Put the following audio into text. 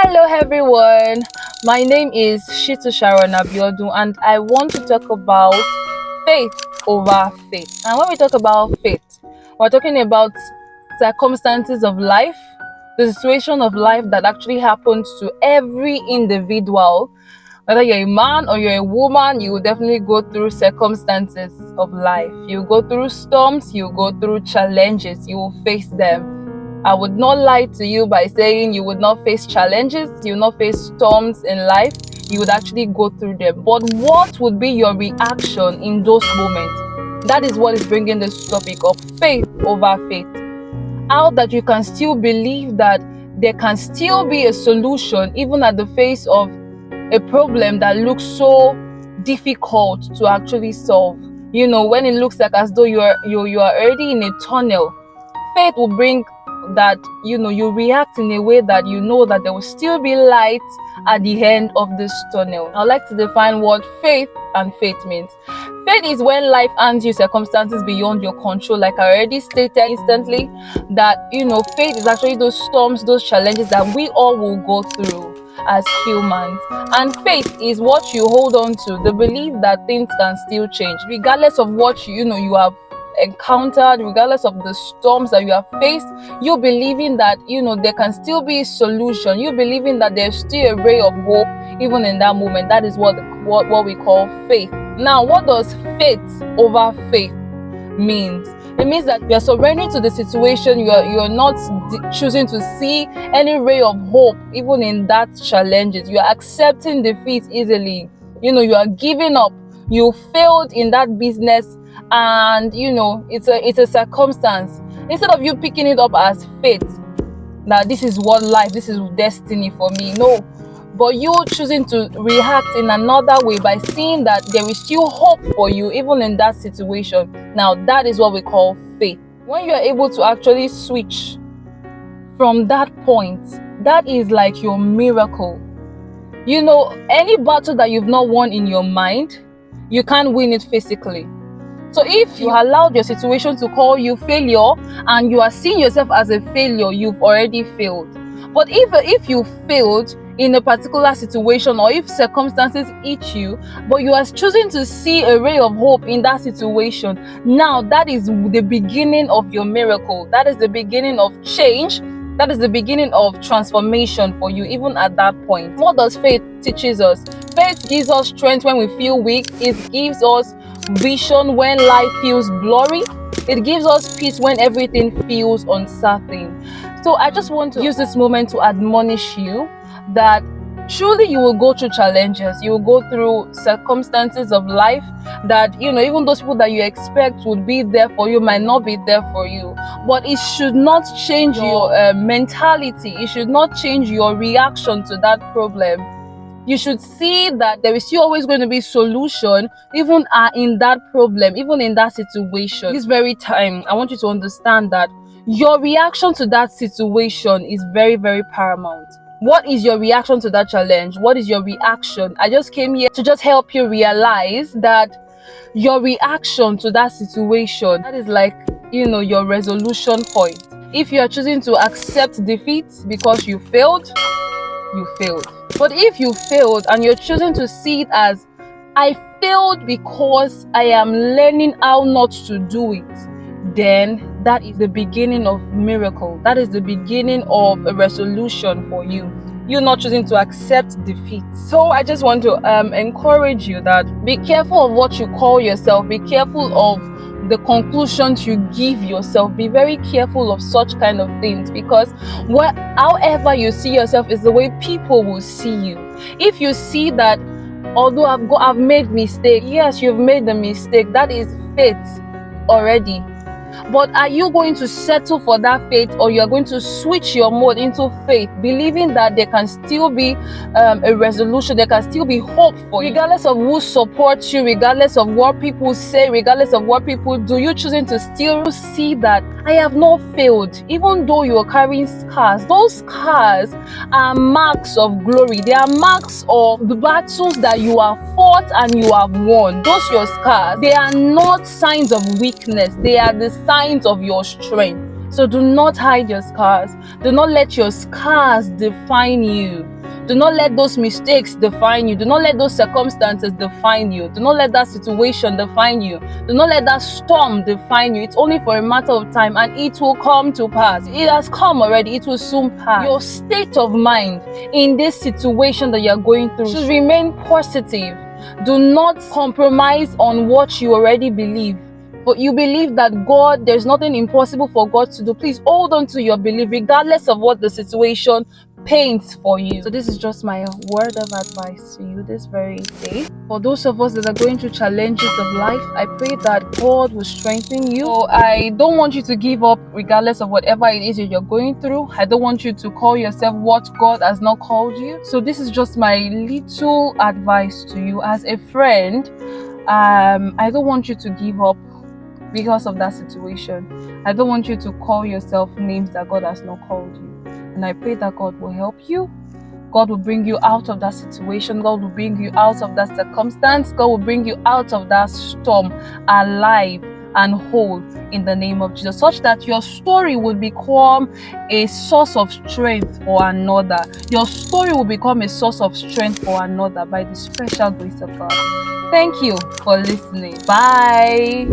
Hello everyone, my name is Shitu Sharon Abiodun and I want to talk about faith over faith. And when we talk about faith, we're talking about circumstances of life, the situation of life that actually happens to every individual. Whether you're a man or you're a woman, you will definitely go through circumstances of life. You go through storms, you go through challenges, you will face them. I would not lie to you by saying you would not face challenges, you would not face storms in life, you would actually go through them. But what would be your reaction in those moments? That is what is bringing this topic of faith over faith. How that you can still believe that there can still be a solution even at the face of a problem that looks so difficult to actually solve. You know, when it looks like as though you are already in a tunnel, faith will bring that, you react in a way that you know that there will still be light at the end of this tunnel. I'd like to define what faith and faith means. Faith is when life hands you circumstances beyond your control, like I already stated instantly, that faith is actually those storms, those challenges that we all will go through as humans. And faith is what you hold on to, the belief that things can still change regardless of what you have encountered, regardless of the storms that you have faced. You believing that there can still be a solution, you believing that there's still a ray of hope even in that moment. That is what we call faith. Now, what does faith over faith means? It means that you're surrendering to the situation. You're not choosing to see any ray of hope even in that challenges. You're accepting defeat easily. You are giving up. You failed in that business, and it's a circumstance. Instead of you picking it up as faith, now this is what life, this is destiny for me, no, but you choosing to react in another way by seeing that there is still hope for you even in that situation. Now that is what we call faith. When you are able to actually switch from that point, that is like your miracle. Any battle that you've not won in your mind, you can't win it physically. So if you allowed your situation to call you failure and you are seeing yourself as a failure, you've already failed. But if you failed in a particular situation, or if circumstances hit you, but you are choosing to see a ray of hope in that situation, now that is the beginning of your miracle. That is the beginning of change. That is the beginning of transformation for you even at that point. What does faith teaches us? Faith gives us strength when we feel weak. It gives us vision when life feels blurry. It gives us peace when everything feels uncertain. So I just want to use this moment to admonish you that truly you will go through challenges, you will go through circumstances of life that even those people that you expect would be there for you might not be there for you. But it should not change your mentality. It should not change your reaction to that problem. You should see that there is still always going to be solution even in that problem, even in that situation. This very time, I want you to understand that your reaction to that situation is very, very paramount. What is your reaction to that challenge? What is your reaction? I just came here to just help you realize that your reaction to that situation, that is like your resolution point. If you are choosing to accept defeat because you failed, you failed. But if you failed and you're choosing to see it as, I failed because I am learning how not to do it, then that is the beginning of miracle. That is the beginning of a resolution for you. You're not choosing to accept defeat. So I just want to encourage you that be careful of what you call yourself. Be careful of the conclusions you give yourself. Be very careful of such kind of things, because however you see yourself is the way people will see you. If you see that, although I've made mistake, yes, you've made the mistake, that is faith already. But are you going to settle for that faith, or you're going to switch your mode into faith, believing that there can still be a resolution, there can still be hope for you, regardless of who supports you, regardless of what people say, regardless of what people do? You choosing to still see that I have not failed, even though you are carrying scars. Those scars are marks of glory. They are marks of the battles that you have fought and you have won. Those your scars, they are not signs of weakness. They are the signs of your strength. So do not hide your scars. Do not let your scars define you. Do not let those mistakes define you. Do not let those circumstances define you. Do not let that situation define you. Do not let that storm define you. It's only for a matter of time and it will come to pass. It has come already. It will soon pass. Your state of mind in this situation that you're going through should remain positive. Do not compromise on what you already believe. But you believe that God, there's nothing impossible for God to do. Please hold on to your belief regardless of what the situation paints for you. So this is just my word of advice to you this very day. For those of us that are going through challenges of life, I pray that God will strengthen you. So I don't want you to give up regardless of whatever it is that you're going through. I don't want you to call yourself what God has not called you. So this is just my little advice to you as a friend. I don't want you to give up because of that situation. I don't want you to call yourself names that God has not called you. And I pray that God will help you. God will bring you out of that situation. God will bring you out of that circumstance. God will bring you out of that storm alive and whole in the name of Jesus, such that your story will become a source of strength for another. Your story will become a source of strength for another by the special grace of God. Thank you for listening. Bye.